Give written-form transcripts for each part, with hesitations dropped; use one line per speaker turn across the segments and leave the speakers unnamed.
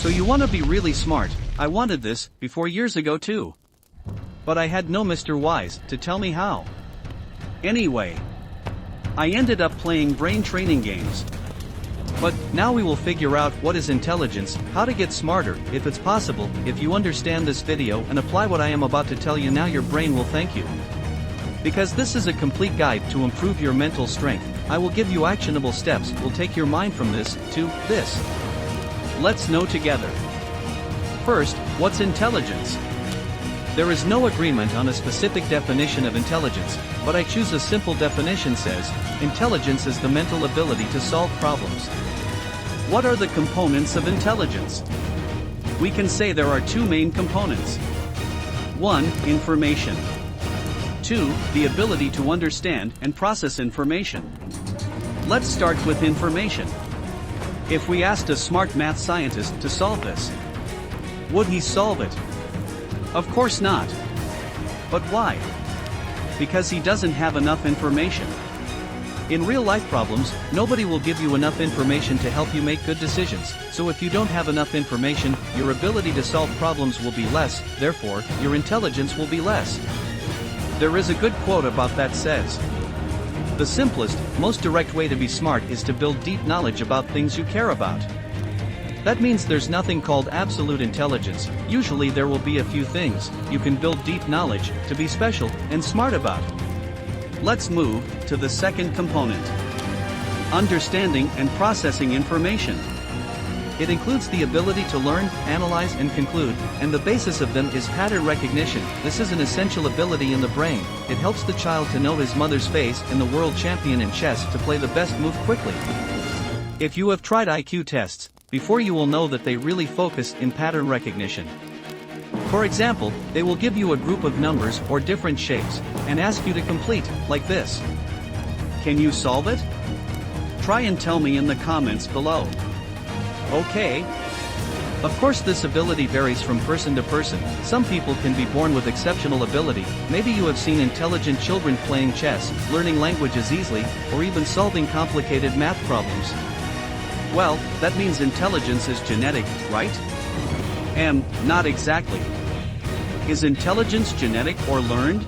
So you want to be really smart. I wanted this before years ago too. But I had no Mr. Wise to tell me how. Anyway, I ended up playing brain training games. But now we will figure out what is intelligence, how to get smarter, if it's possible. If you understand this video and apply what I am about to tell you now, your brain will thank you. Because this is a complete guide to improve your mental strength. I will give you actionable steps, will take your mind from this to this. Let's know together. First, what's intelligence? There is no agreement on a specific definition of intelligence, but I choose a simple definition. Says, intelligence is the mental ability to solve problems. What are the components of intelligence? We can say there are two main components. 1. Information. 2. The ability to understand and process information. Let's start with information. If we asked a smart math scientist to solve this, would he solve it? Of course not. But why? Because he doesn't have enough information. In real-life problems, nobody will give you enough information to help you make good decisions, so if you don't have enough information, your ability to solve problems will be less, therefore, your intelligence will be less. There is a good quote about that. Says, the simplest, most direct way to be smart is to build deep knowledge about things you care about. That means there's nothing called absolute intelligence. Usually there will be a few things you can build deep knowledge to be special and smart about. Let's move to the second component. Understanding and processing information. It includes the ability to learn, analyze and conclude, and the basis of them is pattern recognition. This is an essential ability in the brain. It helps the child to know his mother's face and the world champion in chess to play the best move quickly. If you have tried IQ tests before, you will know that they really focus in pattern recognition. For example, they will give you a group of numbers or different shapes and ask you to complete, like this. Can you solve it? Try and tell me in the comments below. Okay. Of course, this ability varies from person to person. Some people can be born with exceptional ability. Maybe you have seen intelligent children playing chess, learning languages easily, or even solving complicated math problems. Well, that means intelligence is genetic, right? Not exactly. Is intelligence genetic or learned?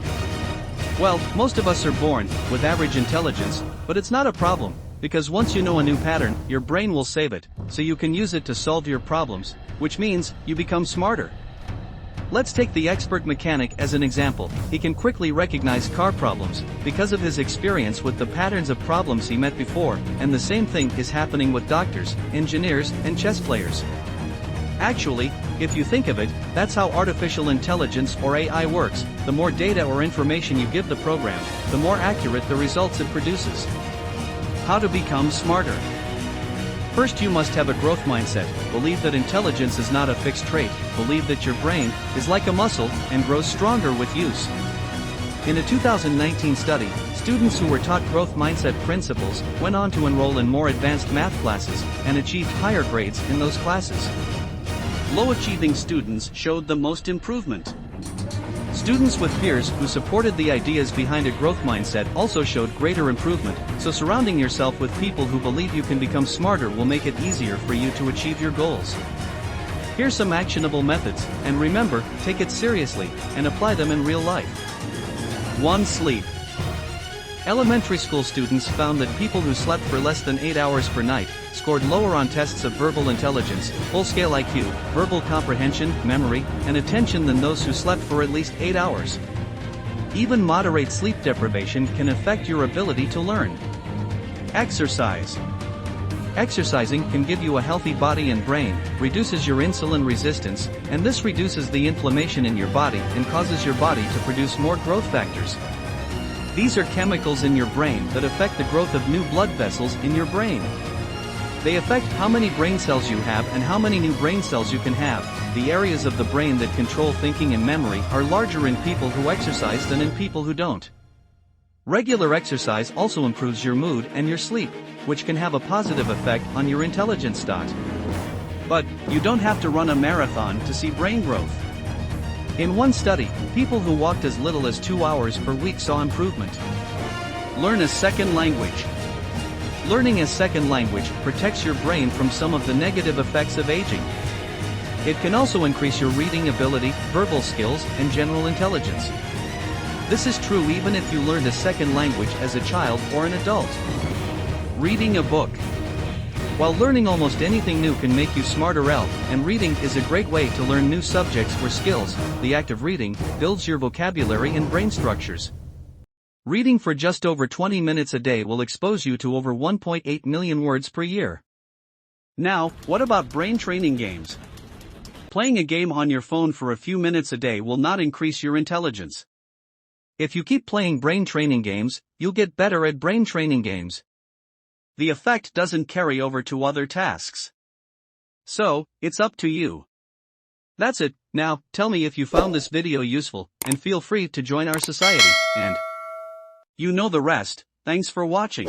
Well, most of us are born with average intelligence, but it's not a problem, because once you know a new pattern, your brain will save it, so you can use it to solve your problems, which means you become smarter. Let's take the expert mechanic as an example. He can quickly recognize car problems because of his experience with the patterns of problems he met before, and the same thing is happening with doctors, engineers, and chess players. Actually, if you think of it, that's how artificial intelligence or AI works. The more data or information you give the program, the more accurate the results it produces. How to become smarter? First, you must have a growth mindset. Believe that intelligence is not a fixed trait. Believe that your brain is like a muscle and grows stronger with use. In a 2019 study, students who were taught growth mindset principles went on to enroll in more advanced math classes and achieved higher grades in those classes. Low-achieving students showed the most improvement. Students with peers who supported the ideas behind a growth mindset also showed greater improvement, so surrounding yourself with people who believe you can become smarter will make it easier for you to achieve your goals. Here's some actionable methods, and remember, take it seriously, and apply them in real life. 1. Sleep. Elementary school students found that people who slept for less than 8 hours per night scored lower on tests of verbal intelligence, full-scale IQ, verbal comprehension, memory, and attention than those who slept for at least 8 hours. Even moderate sleep deprivation can affect your ability to learn. Exercise. Exercising can give you a healthy body and brain, reduces your insulin resistance, and this reduces the inflammation in your body and causes your body to produce more growth factors. These are chemicals in your brain that affect the growth of new blood vessels in your brain. They affect how many brain cells you have and how many new brain cells you can have. The areas of the brain that control thinking and memory are larger in people who exercise than in people who don't. Regular exercise also improves your mood and your sleep, which can have a positive effect on your intelligence stat. But you don't have to run a marathon to see brain growth. In one study, people who walked as little as 2 hours per week saw improvement. Learn a second language. Learning a second language protects your brain from some of the negative effects of aging. It can also increase your reading ability, verbal skills, and general intelligence. This is true even if you learned a second language as a child or an adult. Reading a book. While learning almost anything new can make you smarter out, and reading is a great way to learn new subjects or skills, the act of reading builds your vocabulary and brain structures. Reading for just over 20 minutes a day will expose you to over 1.8 million words per year. Now, what about brain training games? Playing a game on your phone for a few minutes a day will not increase your intelligence. If you keep playing brain training games, you'll get better at brain training games. The effect doesn't carry over to other tasks. So, it's up to you. That's it. Now, tell me if you found this video useful, and feel free to join our society, and you know the rest. Thanks for watching.